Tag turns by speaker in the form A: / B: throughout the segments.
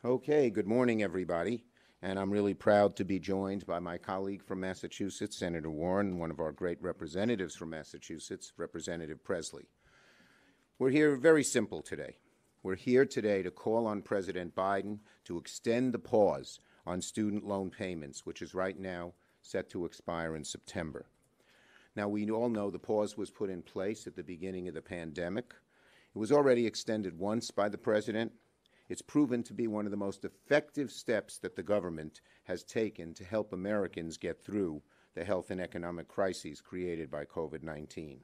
A: Okay, good morning, everybody. And I'm really proud to be joined by my colleague from Massachusetts, Senator Warren, and one of our great representatives from Massachusetts, Representative Presley. We're here very simple today. We're here today to call on President Biden to extend the pause on student loan payments, which is right now set to expire in September. Now, we all know the pause was put in place at the beginning of the pandemic. It was already extended once by the president. It's proven to be one of the most effective steps that the government has taken to help Americans get through the health and economic crises created by COVID-19.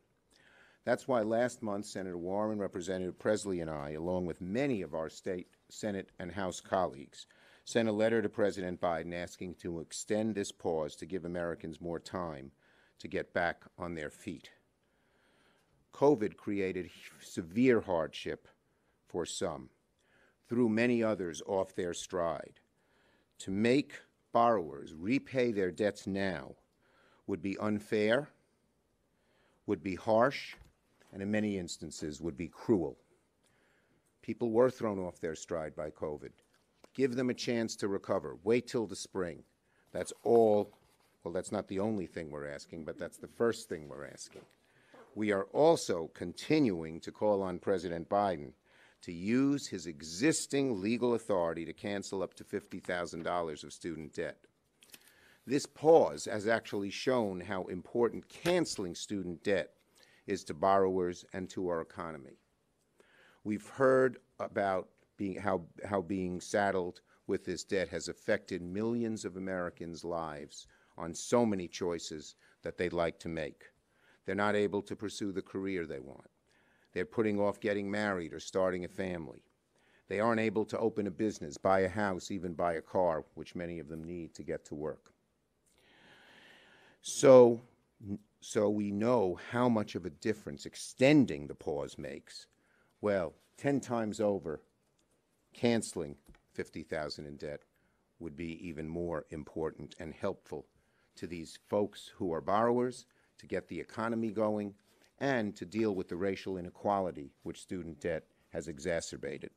A: That's why last month, Senator Warren, Representative Pressley, and I, along with many of our state, Senate, and House colleagues, sent a letter to President Biden asking to extend this pause to give Americans more time to get back on their feet. COVID created severe hardship for some, threw many others off their stride. To make borrowers repay their debts now would be unfair, would be harsh, and in many instances would be cruel. People were thrown off their stride by COVID. Give them a chance to recover. Wait till the spring. That's all. Well, that's not the only thing we're asking, but that's the first thing we're asking. We are also continuing to call on President Biden to use his existing legal authority to cancel up to $50,000 of student debt. This pause has actually shown how important canceling student debt is to borrowers and to our economy. We've heard about how being saddled with this debt has affected millions of Americans' lives on so many choices that they'd like to make. They're not able to pursue the career they want. They're putting off getting married or starting a family. They aren't able to open a business, buy a house, even buy a car, which many of them need to get to work. So we know how much of a difference extending the pause makes. Well, 10 times over, canceling $50,000 in debt would be even more important and helpful to these folks who are borrowers, to get the economy going, and to deal with the racial inequality which student debt has exacerbated.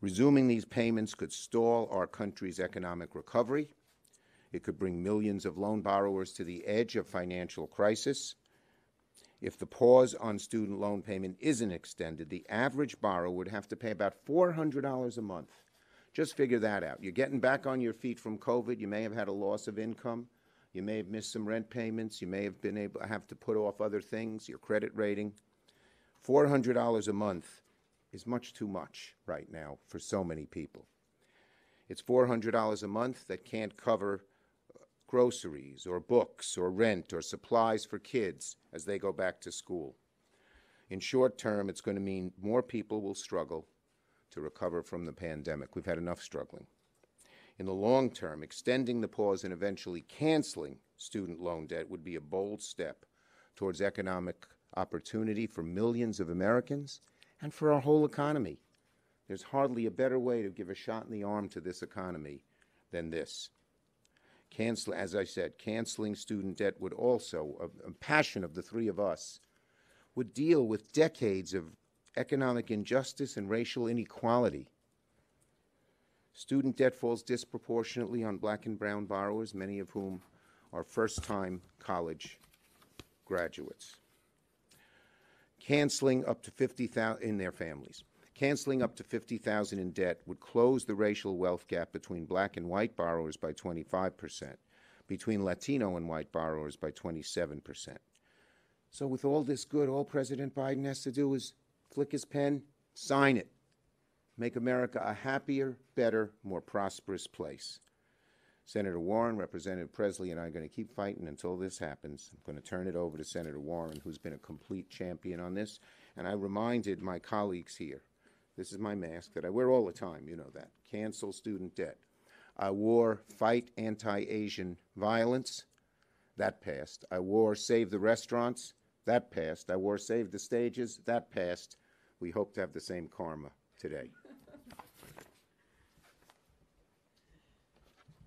A: Resuming these payments could stall our country's economic recovery. It could bring millions of loan borrowers to the edge of financial crisis. If the pause on student loan payment isn't extended, the average borrower would have to pay about $400 a month. Just figure that out. You're getting back on your feet from COVID. You may have had a loss of income. You may have missed some rent payments. You may have been able to have to put off other things, your credit rating. $400 a month is much too much right now for so many people. It's $400 a month that can't cover groceries or books or rent or supplies for kids as they go back to school. In short term, it's going to mean more people will struggle to recover from the pandemic. We've had enough struggling. In the long term, extending the pause and eventually canceling student loan debt would be a bold step towards economic opportunity for millions of Americans and for our whole economy. There's hardly a better way to give a shot in the arm to this economy than this. As I said, canceling student debt would also, a passion of the three of us, would deal with decades of economic injustice and racial inequality. Student debt falls disproportionately on black and brown borrowers, many of whom are first-time college graduates. Canceling up to $50,000 in their families. Canceling up to $50,000 in debt would close the racial wealth gap between black and white borrowers by 25%, between Latino and white borrowers by 27%. So with all this good, all President Biden has to do is flick his pen, sign it. Make America a happier, better, more prosperous place. Senator Warren, Representative Pressley, and I are going to keep fighting until this happens. I'm going to turn it over to Senator Warren, who's been a complete champion on this. And I reminded my colleagues here, this is my mask that I wear all the time, you know that. Cancel student debt. I wore fight anti-Asian violence. That passed. I wore save the restaurants. That passed. I wore save the stages. That passed. We hope to have the same karma today.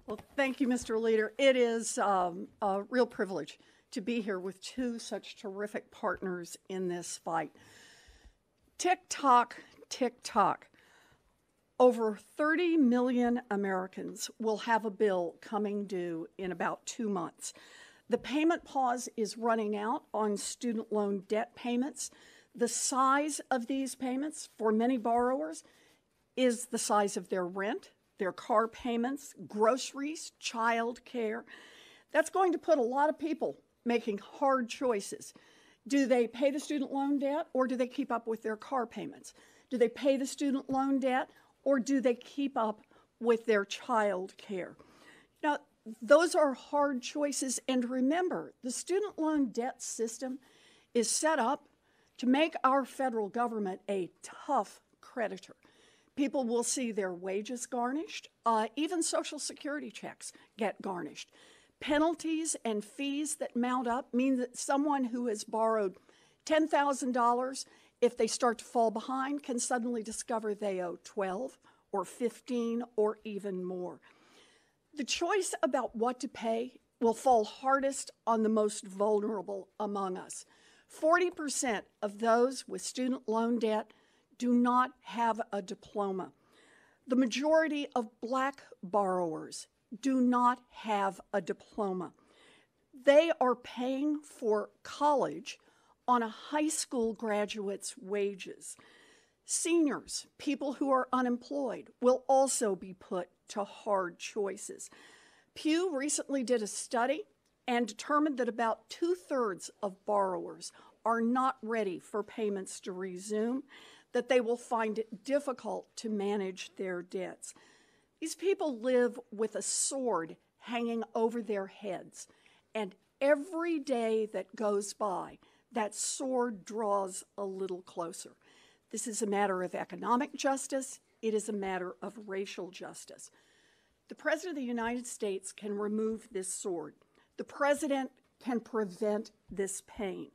B: Well, thank you, Mr. Leader. It is a real privilege to be here with two such terrific partners in this fight. Tick tock, tick tock. Over 30 million Americans will have a bill coming due in about 2 months. The payment pause is running out on student loan debt payments. The size of these payments for many borrowers is the size of their rent, their car payments, groceries, child care. That's going to put a lot of people making hard choices. Do they pay the student loan debt, or do they keep up with their car payments? Do they pay the student loan debt, or do they keep up with their child care? Now, those are hard choices, and remember, the student loan debt system is set up to make our federal government a tough creditor. People will see their wages garnished, even Social Security checks get garnished. Penalties and fees that mount up mean that someone who has borrowed $10,000, if they start to fall behind, can suddenly discover they owe 12 or 15 or even more. The choice about what to pay will fall hardest on the most vulnerable among us. 40% of those with student loan debt do not have a diploma. The majority of Black borrowers do not have a diploma. They are paying for college on a high school graduate's wages. Seniors, people who are unemployed, will also be put to hard choices. Pew recently did a study and determined that about 2/3 of borrowers are not ready for payments to resume, that they will find it difficult to manage their debts. These people live with a sword hanging over their heads, and every day that goes by, that sword draws a little closer. This is a matter of economic justice. It is a matter of racial justice. The President of the United States can remove this sword. The President can prevent this pain.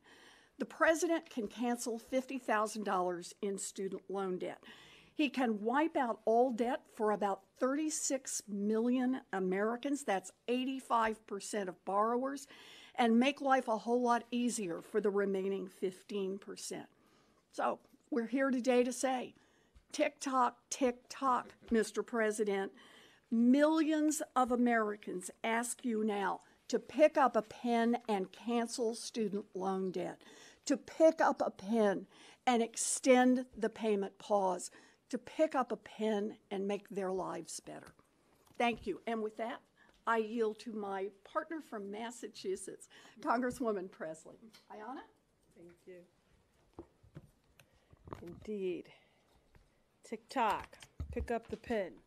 B: The President can cancel $50,000 in student loan debt. He can wipe out all debt for about 36 million Americans, that's 85% of borrowers, and make life a whole lot easier for the remaining 15%. So we're here today to say, tick-tock, tick-tock, Mr. President. Millions of Americans ask you now to pick up a pen and cancel student loan debt, to pick up a pen and extend the payment pause, to pick up a pen and make their lives better. Thank you. And with that, I yield to my partner from Massachusetts, Congresswoman Pressley. Ayanna?
C: Thank you. Indeed. Tick-tock, pick up the pen.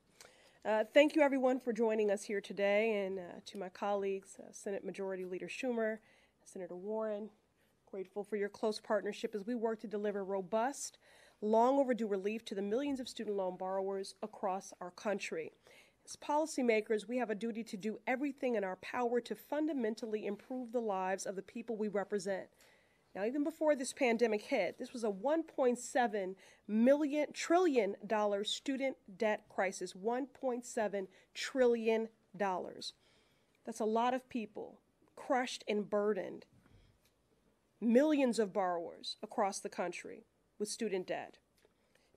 C: Thank you, everyone, for joining us here today, and to my colleagues, Senate Majority Leader Schumer, Senator Warren, grateful for your close partnership as we work to deliver robust, long overdue relief to the millions of student loan borrowers across our country. As policymakers, we have a duty to do everything in our power to fundamentally improve the lives of the people we represent. Now, even before this pandemic hit, this was a $1.7 trillion student debt crisis. $1.7 trillion. That's a lot of people crushed and burdened. Millions of borrowers across the country with student debt.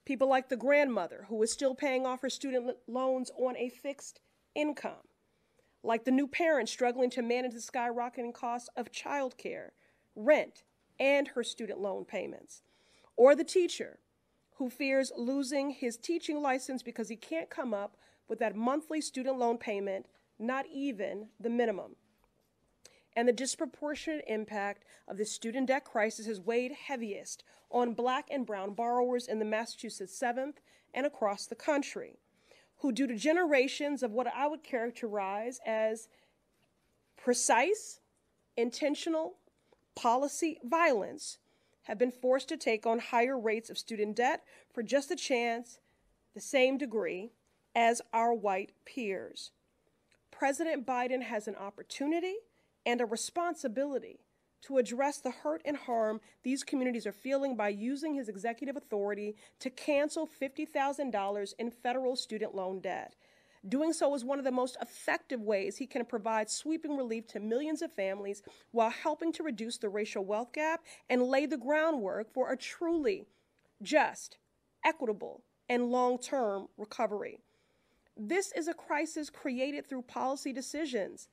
C: People like the grandmother who is still paying off her student loans on a fixed income. Like the new parent struggling to manage the skyrocketing costs of childcare, rent, and her student loan payments. Or the teacher who fears losing his teaching license because he can't come up with that monthly student loan payment, not even the minimum. And the disproportionate impact of the student debt crisis has weighed heaviest on Black and brown borrowers in the Massachusetts 7th and across the country, who, due to generations of what I would characterize as precise, intentional policy violence, have been forced to take on higher rates of student debt for just a chance, the same degree, as our white peers. President Biden has an opportunity and a responsibility to address the hurt and harm these communities are feeling by using his executive authority to cancel $50,000 in federal student loan debt. Doing so is one of the most effective ways he can provide sweeping relief to millions of families while helping to reduce the racial wealth gap and lay the groundwork for a truly just, equitable, and long-term recovery. This is a crisis created through policy decisions.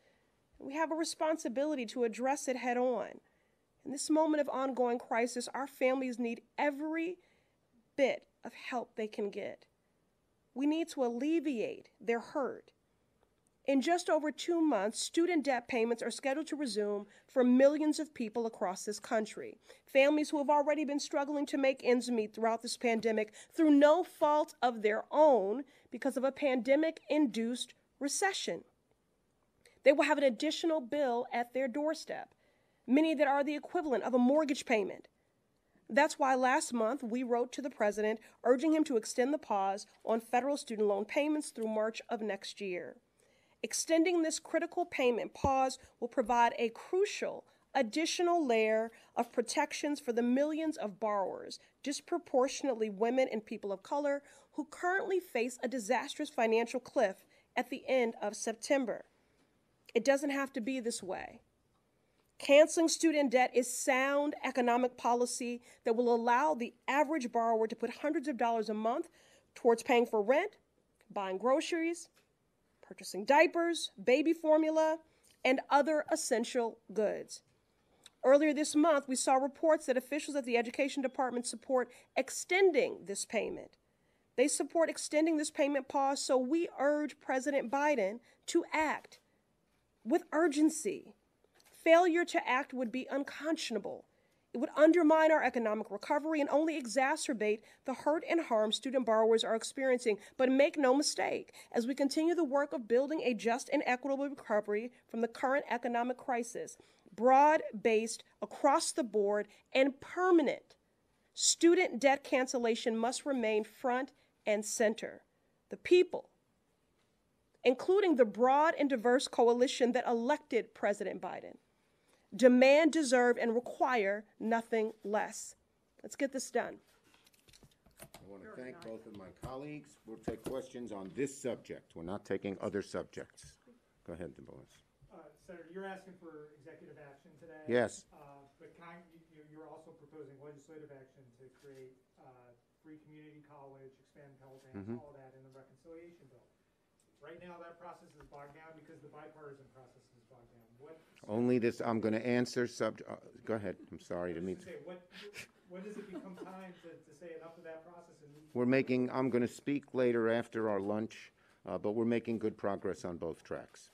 C: We have a responsibility to address it head on. In this moment of ongoing crisis, our families need every bit of help they can get. We need to alleviate their hurt. In just over 2 months, student debt payments are scheduled to resume for millions of people across this country. Families who have already been struggling to make ends meet throughout this pandemic through no fault of their own because of a pandemic-induced recession. They will have an additional bill at their doorstep, many that are the equivalent of a mortgage payment. That's why last month we wrote to the president urging him to extend the pause on federal student loan payments through March of next year. Extending this critical payment pause will provide a crucial additional layer of protections for the millions of borrowers, disproportionately women and people of color, who currently face a disastrous financial cliff at the end of September. It doesn't have to be this way. Canceling student debt is sound economic policy that will allow the average borrower to put hundreds of dollars a month towards paying for rent, buying groceries, purchasing diapers, baby formula, and other essential goods. Earlier this month, we saw reports that officials at the Education Department support extending this payment. They support extending this payment pause, so we urge President Biden to act with urgency. Failure to act would be unconscionable. It would undermine our economic recovery and only exacerbate the hurt and harm student borrowers are experiencing. But make no mistake, as we continue the work of building a just and equitable recovery from the current economic crisis, broad-based, across the board, and permanent, student debt cancellation must remain front and center. The people, including the broad and diverse coalition that elected President Biden, demand, deserve, and require nothing less. Let's get this done.
A: I want to thank both of my colleagues. We'll take questions on this subject. We're not taking other subjects. Go ahead, DeBois.
D: Senator, you're asking for executive action today.
A: Yes.
D: But you're also proposing legislative action to create free community college, expand Pell Grants, all of that in the reconciliation bill. Right now, that process is bogged down because the bipartisan process is bogged down.
A: Only this, I'm going to answer go ahead. I'm sorry to meet.
D: When does it become time to say enough of that process?
A: I'm going to speak later after our lunch, but we're making good progress on both tracks.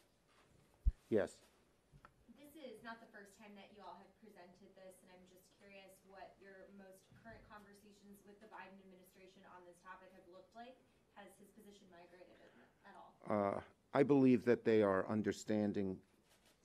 A: Yes.
E: This is not the first time that you all have presented this, and I'm just curious what your most current conversations with the Biden administration on this topic have looked like. Has his position migrated at all?
A: I believe that they are understanding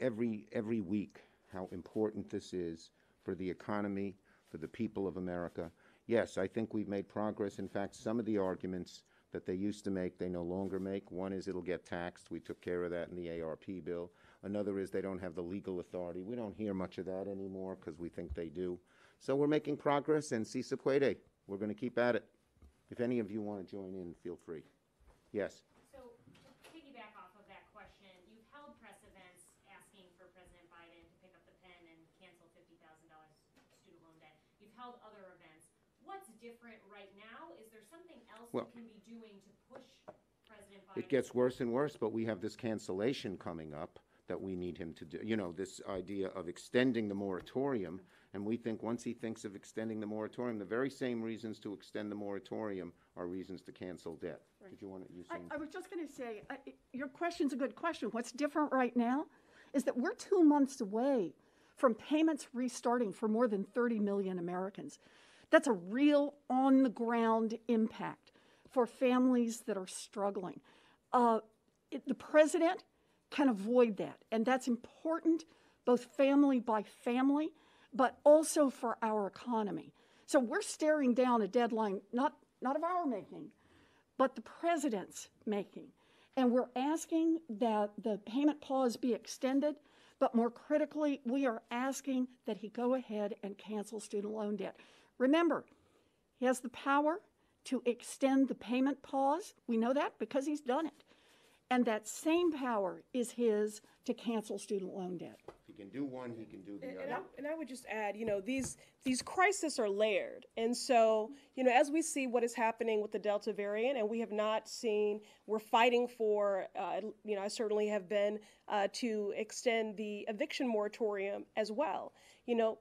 A: every week how important this is for the economy, for the people of America. Yes, I think we've made progress. In fact, some of the arguments that they used to make, they no longer make. One is it'll get taxed. We took care of that in the ARP bill. Another is they don't have the legal authority. We don't hear much of that anymore because we think they do. So we're making progress, and si se puede. We're going to keep at it. If any of you want to join in, feel free. Yes.
F: So to piggyback off of that question, you've held press events asking for President Biden to pick up the pen and cancel $50,000 student loan debt. You've held other events. What's different right now? Is there something else you can be doing to push President Biden?
A: It gets worse and worse, but we have this cancellation coming up that we need him to do. You know, this idea of extending the moratorium, and we think once he thinks of extending the moratorium, the very same reasons to extend the moratorium are reasons to cancel debt. Right. Did you want to use
B: I was just going to say, your question's a good question. What's different right now is that we're 2 months away from payments restarting for more than 30 million Americans. That's a real on-the-ground impact for families that are struggling. The president can avoid that, and that's important both family by family, but also for our economy. So we're staring down a deadline, not of our making, but the president's making. And we're asking that the payment pause be extended, but more critically, we are asking that he go ahead and cancel student loan debt. Remember, he has the power to extend the payment pause. We know that because he's done it. And that same power is his to cancel student loan debt.
A: to can do one, he can do the
C: And
A: other.
C: I would just add, these crises are layered. And so, as we see what is happening with the Delta variant, and we have not seen, we're fighting for, I certainly have been to extend the eviction moratorium as well.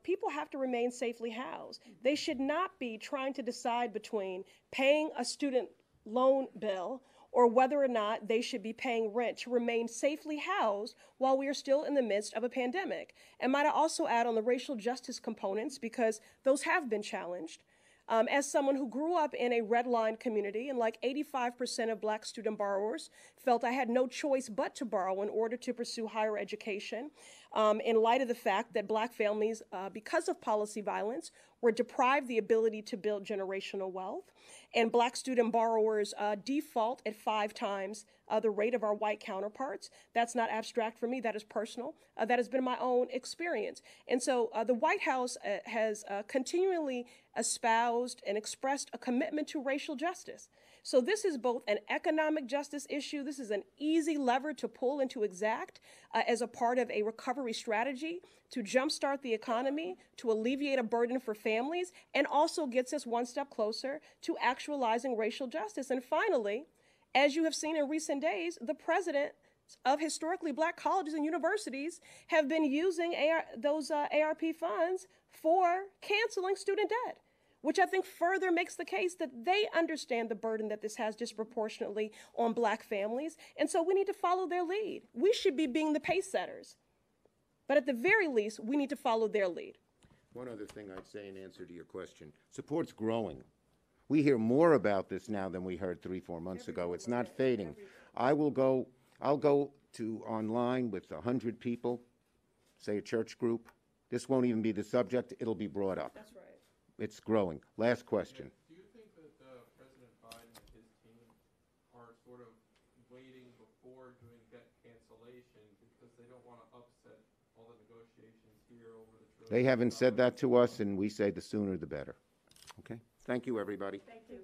C: People have to remain safely housed. They should not be trying to decide between paying a student loan bill or whether or not they should be paying rent to remain safely housed while we are still in the midst of a pandemic. And might I also add on the racial justice components, because those have been challenged. As someone who grew up in a red line community, and like 85% of Black student borrowers felt I had no choice but to borrow in order to pursue higher education, in light of the fact that Black families, because of policy violence, were deprived the ability to build generational wealth, and Black student borrowers default at 5 times the rate of our white counterparts. That's not abstract for me, that is personal. That has been my own experience. And so the White House has continually espoused and expressed a commitment to racial justice. So this is both an economic justice issue, this is an easy lever to pull and to exact as a part of a recovery strategy to jumpstart the economy, to alleviate a burden for families, and also gets us one step closer to actualizing racial justice. And finally, as you have seen in recent days, the president of historically Black colleges and universities have been using those ARP funds for canceling student debt, which I think further makes the case that they understand the burden that this has disproportionately on Black families. And so we need to follow their lead. We should be being the pace setters. But at the very least, we need to follow their lead.
A: One other thing I'd say in answer to your question, support's growing. We hear more about this now than we heard 3-4 months ago. It's not fading. I'll go to online with 100 people, say a church group. This won't even be the subject. It'll be brought up.
C: That's right.
A: It's growing. Last question.
G: Do you think that President Biden and his team are sort of waiting before doing debt cancellation because they don't want to upset all the negotiations here over the trillion?
A: They haven't said that to us, and we say the sooner the better. Okay? Thank you, everybody.
C: Thank you.